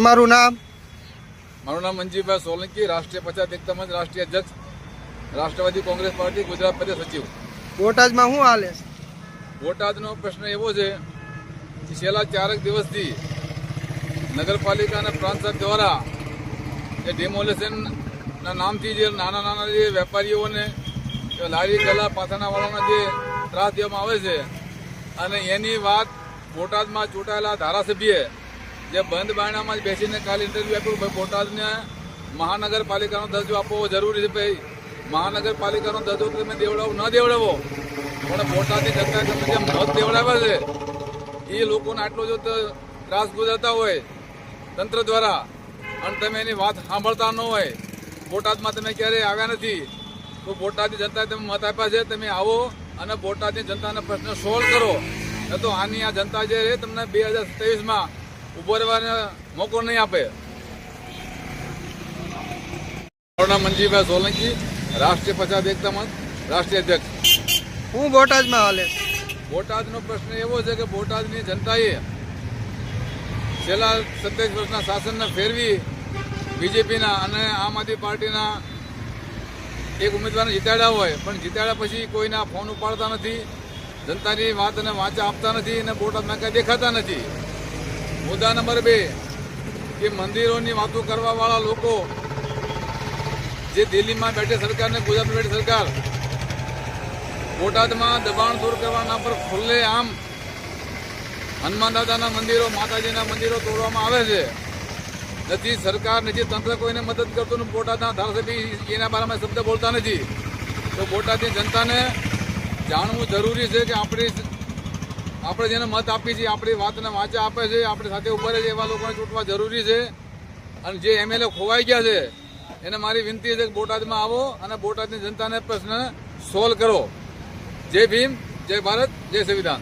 તમારું નામ? મારું નામ મંજીભાઈ સોલંકી, રાષ્ટ્રીય પંચાયત એકતા મંચ રાષ્ટ્રીય અધ્યક્ષ, રાષ્ટ્રવાદી કોંગ્રેસ પાર્ટી ગુજરાત પ્રદેશ સચિવ. બોટાદમાં શું હાલે છે? બોટાદનો પ્રશ્ન એવો છે કે છેલ્લા 4 દિવસથી નગરપાલિકા પ્રાંત સાહેબ દ્વારા જે ડિમોલેશનના નામથી જે નાના નાના જે વેપારીઓને લારી ગલા પાથરણાવાળાના જે ત્રાસ દેવામાં આવે છે, અને એની વાત બોટાદમાં ચૂંટાયેલા ધારાસભ્યએ જે બંધ બારણામાં જ બેસીને કાલે ઇન્ટરવ્યુ આપ્યું. ભાઈ બોટાદને મહાનગરપાલિકાનો દરજ્જો આપવો જરૂરી છે. ભાઈ મહાનગરપાલિકાનો દરજ્જો તમે દેવડાવો ન દેવડાવો, પણ બોટાદની જનતા તમે જે મત દેવડાવે છે એ લોકોને આટલો જો ત્રાસ ગુજરતા હોય તંત્ર દ્વારા, અને તમે એની વાત સાંભળતા ન હોય, બોટાદમાં તમે ક્યારેય આવ્યા નથી, તો બોટાદની જનતાએ તમે મત આપ્યા છે, તમે આવો અને બોટાદની જનતાના પ્રશ્ન સોલ્વ કરો. ન તો આની આ જનતા જે છે તમને 2027માં ઉભો રહેવાનો મોકો નહીં આપે. મારું નામ મંજીભાઈ સોલંકી, રાષ્ટ્રીય પંચાયત એકતા મંચ રાષ્ટ્રીય અધ્યક્ષ. શું બોટાદમાં હાલે છે? બોટાદનો પ્રશ્ન એવો છે કે બોટાદની જનતાએ છેલ્લા 27 વર્ષના શાસનને ફેરવી બીજેપીના અને આમ આદમી પાર્ટીના એક ઉમેદવારને જીતાડ્યા હોય, પણ જીતાડ્યા પછી કોઈના ફોન ઉપાડતા નથી, જનતાની વાતને વાંચા આપતા નથી અને બોટાદમાં કાંઈ દેખાતા નથી. મુદ્દા નંબર 2 કે મંદિરોની વાતો કરવાવાળા લોકો જે દિલ્હીમાં બેઠે સરકાર ને ગુજરાતમાં બેઠી સરકાર બોટાદમાં દબાણ દૂર કરવાના નામ પર ખુલ્લે આમ હનુમાન દાદાના મંદિરો, માતાજીના મંદિરો તોડવામાં આવે છે. નથી સરકાર, નથી તંત્ર કોઈને મદદ કરતું, બોટાદના ધારાસભ્ય એના બારામાં શબ્દ બોલતા નથી. તો બોટાદની જનતાને જાણવું જરૂરી છે કે આપણે જેને મત આપી છીએ, આપણી વાતને વાંચા આપે છે, આપણી સાથે ઉભા રહે છે, એવા લોકોને ચૂંટવા જરૂરી છે. અને જે એમએલએ ખોવાઈ ગયા છે એને મારી વિનંતી છે કે બોટાદમાં આવો અને બોટાદની જનતાને પ્રશ્ન સોલ્વ કરો. જય ભીમ, જય ભારત, જય સંવિધાન.